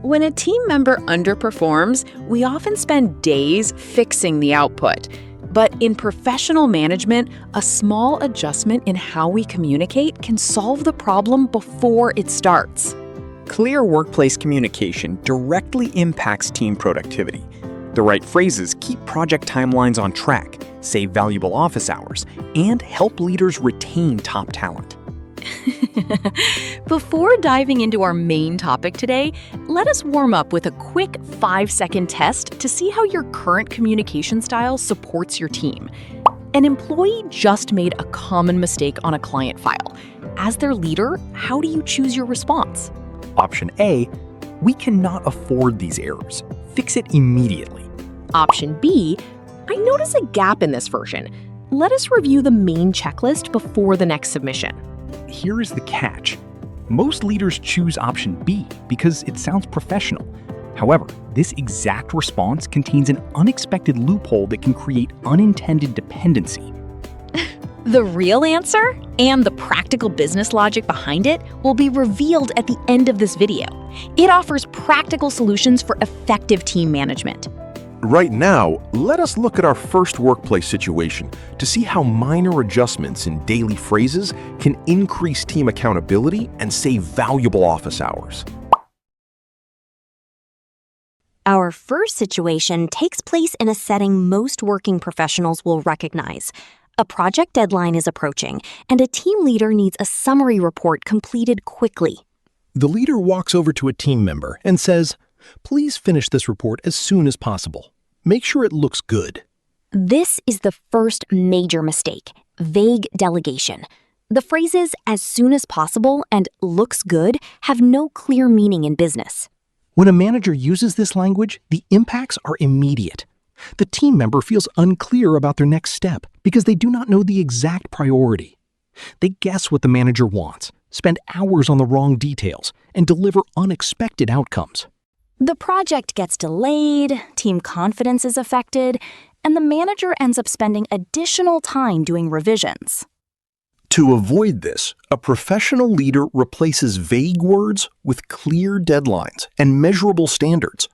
When a team member underperforms, we often spend days fixing the output. But in professional management, a small adjustment in how we communicate can solve the problem before it starts. Clear workplace communication directly impacts team productivity. The right phrases keep project timelines on track, save valuable office hours, and help leaders retain top talent. Before diving into our main topic today, let us warm up with a quick 5-second test to see how your current communication style supports your team. An employee just made a common mistake on a client file. As their leader, how do you choose your response? Option A, we cannot afford these errors. Fix it immediately. Option B, I notice a gap in this version. Let us review the main checklist before the next submission. Here is the catch. Most leaders choose option B because it sounds professional. However, this exact response contains an unexpected loophole that can create unintended dependency. The real answer and the practical business logic behind it will be revealed at the end of this video. It offers practical solutions for effective team management. Right now, let us look at our first workplace situation to see how minor adjustments in daily phrases can increase team accountability and save valuable office hours. Our first situation takes place in a setting most working professionals will recognize. A project deadline is approaching, and a team leader needs a summary report completed quickly. The leader walks over to a team member and says, "Please finish this report as soon as possible. Make sure it looks good." This is the first major mistake, vague delegation. The phrases "as soon as possible" and "looks good" have no clear meaning in business. When a manager uses this language, the impacts are immediate. The team member feels unclear about their next step because they do not know the exact priority. They guess what the manager wants, spend hours on the wrong details, and deliver unexpected outcomes. The project gets delayed, team confidence is affected, and the manager ends up spending additional time doing revisions. To avoid this, a professional leader replaces vague words with clear deadlines and measurable standards.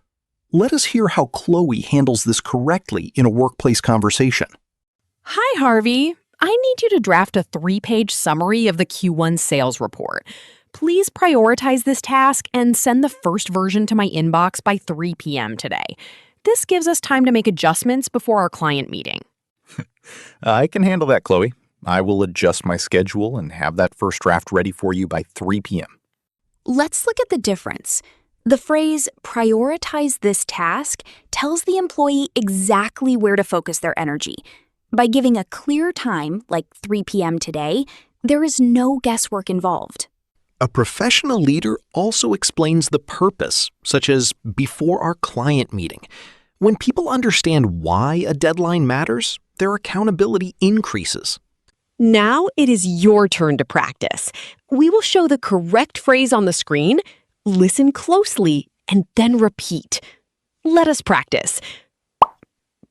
Let us hear how Chloe handles this correctly in a workplace conversation. Hi, Harvey. I need you to draft a 3-page summary of the Q1 sales report. Please prioritize this task and send the first version to my inbox by 3 p.m. today. This gives us time to make adjustments before our client meeting. I can handle that, Chloe. I will adjust my schedule and have that first draft ready for you by 3 p.m. Let's look at the difference. The phrase "prioritize this task" tells the employee exactly where to focus their energy. By giving a clear time, like 3 p.m. today, there is no guesswork involved. A professional leader also explains the purpose, such as before our client meeting. When people understand why a deadline matters, their accountability increases. Now it is your turn to practice. We will show the correct phrase on the screen, listen closely, and then repeat. Let us practice.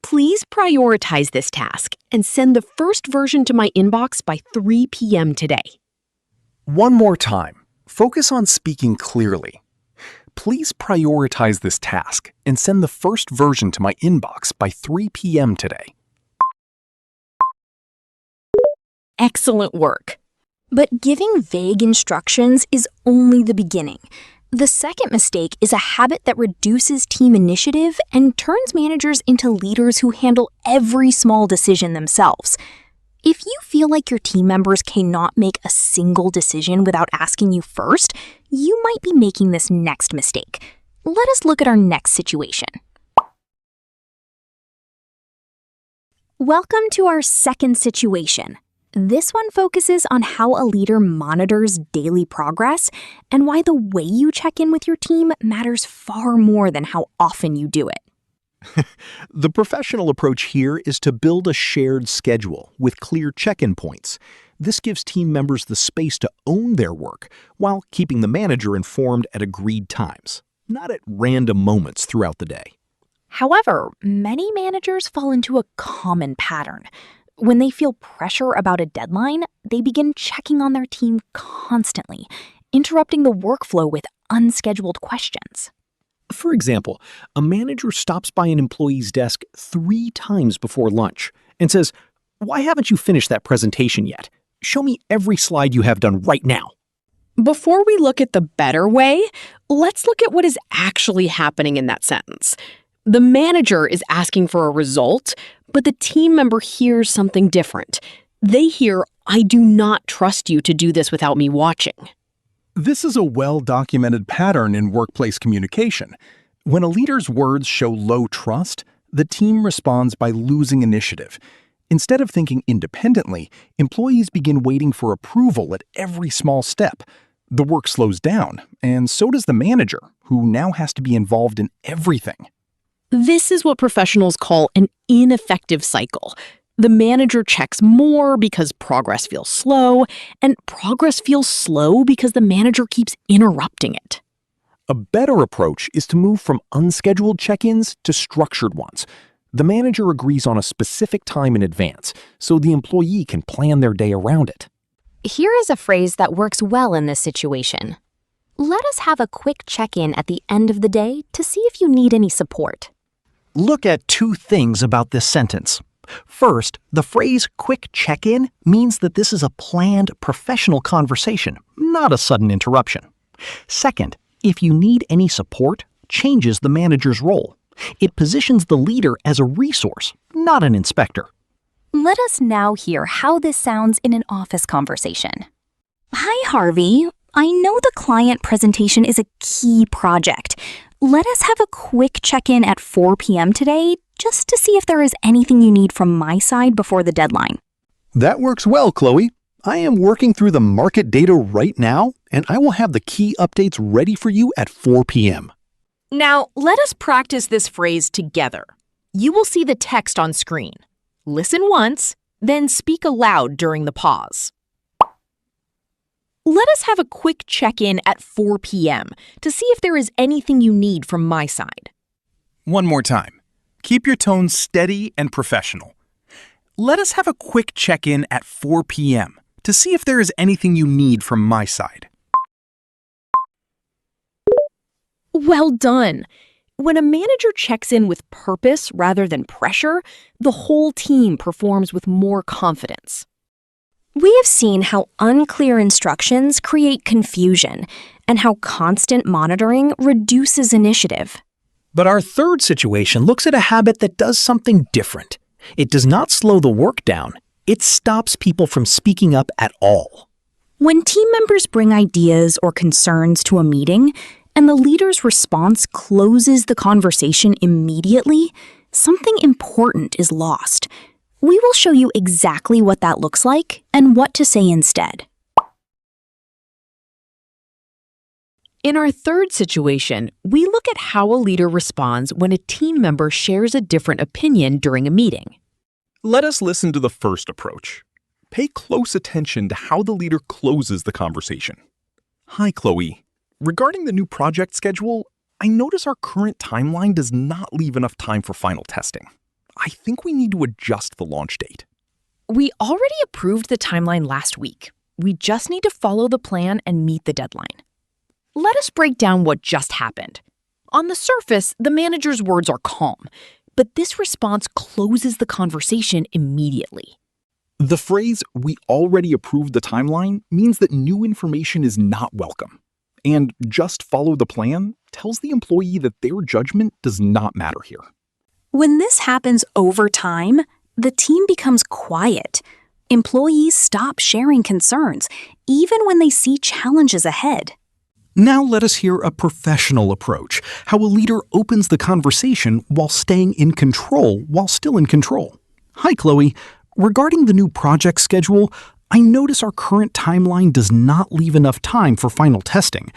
Please prioritize this task and send the first version to my inbox by 3 p.m. today. One more time. Focus on speaking clearly. Please prioritize this task and send the first version to my inbox by 3 p.m. today. Excellent work. But giving vague instructions is only the beginning. The second mistake is a habit that reduces team initiative and turns managers into leaders who handle every small decision themselves. If you feel like your team members cannot make a single decision without asking you first, you might be making this next mistake. Let us look at our next situation. Welcome to our second situation. This one focuses on how a leader monitors daily progress and why the way you check in with your team matters far more than how often you do it. The professional approach here is to build a shared schedule with clear check-in points. This gives team members the space to own their work while keeping the manager informed at agreed times, not at random moments throughout the day. However, many managers fall into a common pattern. When they feel pressure about a deadline, they begin checking on their team constantly, interrupting the workflow with unscheduled questions. For example, a manager stops by an employee's desk 3 times before lunch and says, "Why haven't you finished that presentation yet? Show me every slide you have done right now." Before we look at the better way, let's look at what is actually happening in that sentence. The manager is asking for a result, but the team member hears something different. They hear, "I do not trust you to do this without me watching." This is a well-documented pattern in workplace communication. When a leader's words show low trust, the team responds by losing initiative. Instead of thinking independently, employees begin waiting for approval at every small step. The work slows down, and so does the manager, who now has to be involved in everything. This is what professionals call an ineffective cycle. The manager checks more because progress feels slow, and progress feels slow because the manager keeps interrupting it. A better approach is to move from unscheduled check-ins to structured ones. The manager agrees on a specific time in advance, so the employee can plan their day around it. Here is a phrase that works well in this situation. Let us have a quick check-in at the end of the day to see if you need any support. Look at 2 things about this sentence. First, the phrase quick check-in means that this is a planned professional conversation, not a sudden interruption. Second, if you need any support, changes the manager's role. It positions the leader as a resource, not an inspector. Let us now hear how this sounds in an office conversation. Hi, Harvey. I know the client presentation is a key project. Let us have a quick check-in at 4 p.m. today just to see if there is anything you need from my side before the deadline. That works well, Chloe. I am working through the market data right now, and I will have the key updates ready for you at 4 p.m. Now, let us practice this phrase together. You will see the text on screen. Listen once, then speak aloud during the pause. Let us have a quick check-in at 4 p.m. to see if there is anything you need from my side. One more time. Keep your tone steady and professional. Let us have a quick check-in at 4 p.m. to see if there is anything you need from my side. Well done. When a manager checks in with purpose rather than pressure, the whole team performs with more confidence. We have seen how unclear instructions create confusion and how constant monitoring reduces initiative. But our third situation looks at a habit that does something different. It does not slow the work down. It stops people from speaking up at all. When team members bring ideas or concerns to a meeting, and the leader's response closes the conversation immediately, something important is lost. We will show you exactly what that looks like and what to say instead. In our third situation, we look at how a leader responds when a team member shares a different opinion during a meeting. Let us listen to the first approach. Pay close attention to how the leader closes the conversation. Hi, Chloe. Regarding the new project schedule, I notice our current timeline does not leave enough time for final testing. I think we need to adjust the launch date. We already approved the timeline last week. We just need to follow the plan and meet the deadline. Let us break down what just happened. On the surface, the manager's words are calm, but this response closes the conversation immediately. The phrase, "we already approved the timeline," means that new information is not welcome. And "just follow the plan" tells the employee that their judgment does not matter here. When this happens over time, the team becomes quiet. Employees stop sharing concerns, even when they see challenges ahead. Now let us hear a professional approach, how a leader opens the conversation while staying in control while still in control. Hi, Chloe. Regarding the new project schedule, I notice our current timeline does not leave enough time for final testing.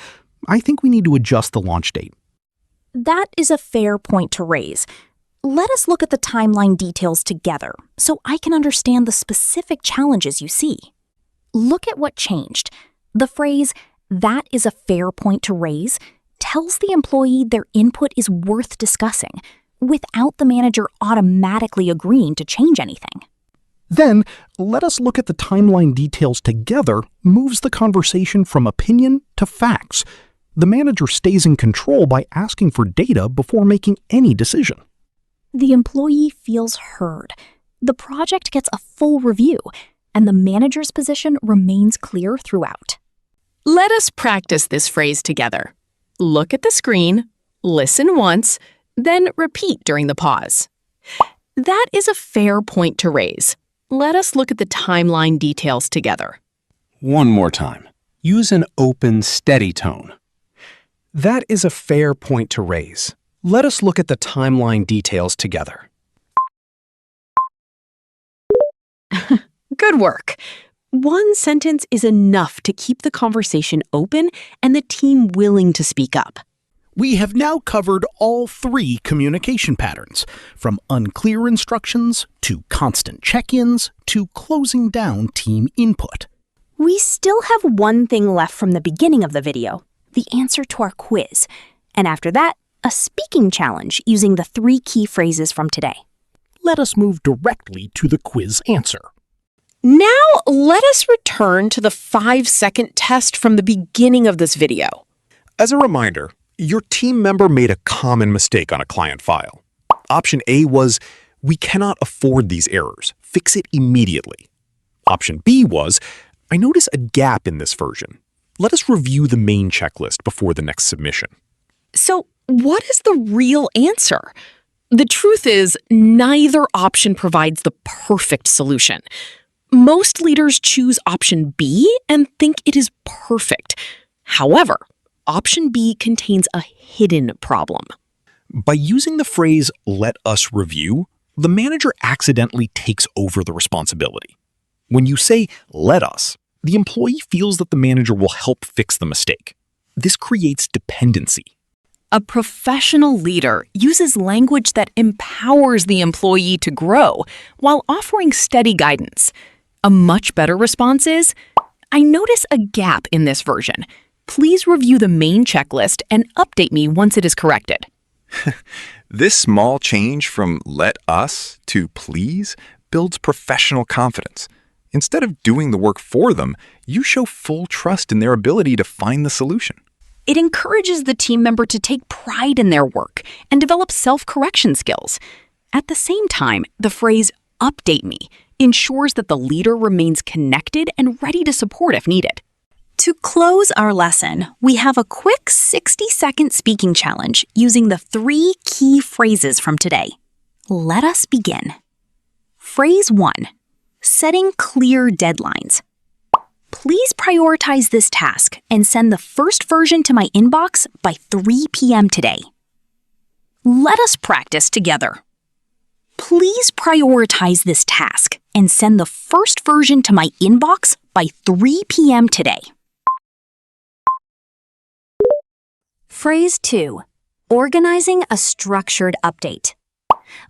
I think we need to adjust the launch date. That is a fair point to raise. Let us look at the timeline details together so I can understand the specific challenges you see. Look at what changed. The phrase, "that is a fair point to raise," tells the employee their input is worth discussing without the manager automatically agreeing to change anything. Then, let us look at the timeline details together moves the conversation from opinion to facts. The manager stays in control by asking for data before making any decision. The employee feels heard. The project gets a full review, and the manager's position remains clear throughout. Let us practice this phrase together. Look at the screen, listen once, then repeat during the pause. That is a fair point to raise. Let us look at the timeline details together. One more time. Use an open, steady tone. That is a fair point to raise. Let us look at the timeline details together. Good work. One sentence is enough to keep the conversation open and the team willing to speak up. We have now covered all 3 communication patterns, from unclear instructions to constant check-ins to closing down team input. We still have one thing left from the beginning of the video, the answer to our quiz. And after that, a speaking challenge using the 3 key phrases from today. Let us move directly to the quiz answer. Now, let us return to the 5-second test from the beginning of this video. As a reminder, your team member made a common mistake on a client file. Option A was, we cannot afford these errors. Fix it immediately. Option B was, I notice a gap in this version. Let us review the main checklist before the next submission. So, what is the real answer? The truth is, neither option provides the perfect solution. Most leaders choose option B and think it is perfect. However, option B contains a hidden problem. By using the phrase, let us review, the manager accidentally takes over the responsibility. When you say, let us, the employee feels that the manager will help fix the mistake. This creates dependency. A professional leader uses language that empowers the employee to grow while offering steady guidance. A much better response is, I notice a gap in this version. Please review the main checklist and update me once it is corrected. This small change from let us to please builds professional confidence. Instead of doing the work for them, you show full trust in their ability to find the solution. It encourages the team member to take pride in their work and develop self-correction skills. At the same time, the phrase, update me, ensures that the leader remains connected and ready to support if needed. To close our lesson, we have a quick 60-second speaking challenge using the 3 key phrases from today. Let us begin. Phrase 1. Setting clear deadlines. Please prioritize this task and send the first version to my inbox by 3 p.m. today. Let us practice together. Please prioritize this task and send the first version to my inbox by 3 p.m. today. Phrase 2. Organizing a structured update.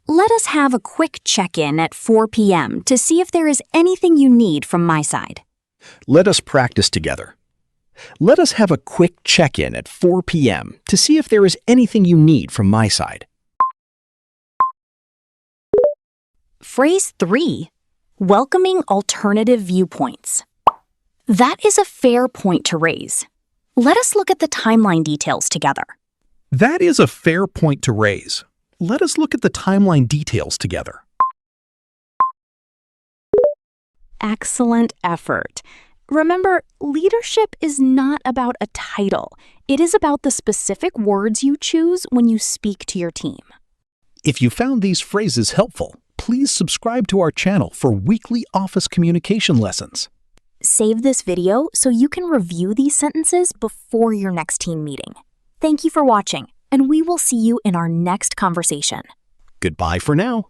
Let us have a quick check-in at 4 p.m. to see if there is anything you need from my side. Let us practice together. Let us have a quick check-in at 4 p.m. to see if there is anything you need from my side. Phrase 3. Welcoming alternative viewpoints. That is a fair point to raise. Let us look at the timeline details together. That is a fair point to raise. Let us look at the timeline details together. Excellent effort. Remember, leadership is not about a title. It is about the specific words you choose when you speak to your team. If you found these phrases helpful, please subscribe to our channel for weekly office communication lessons. Save this video so you can review these sentences before your next team meeting. Thank you for watching, and we will see you in our next conversation. Goodbye for now.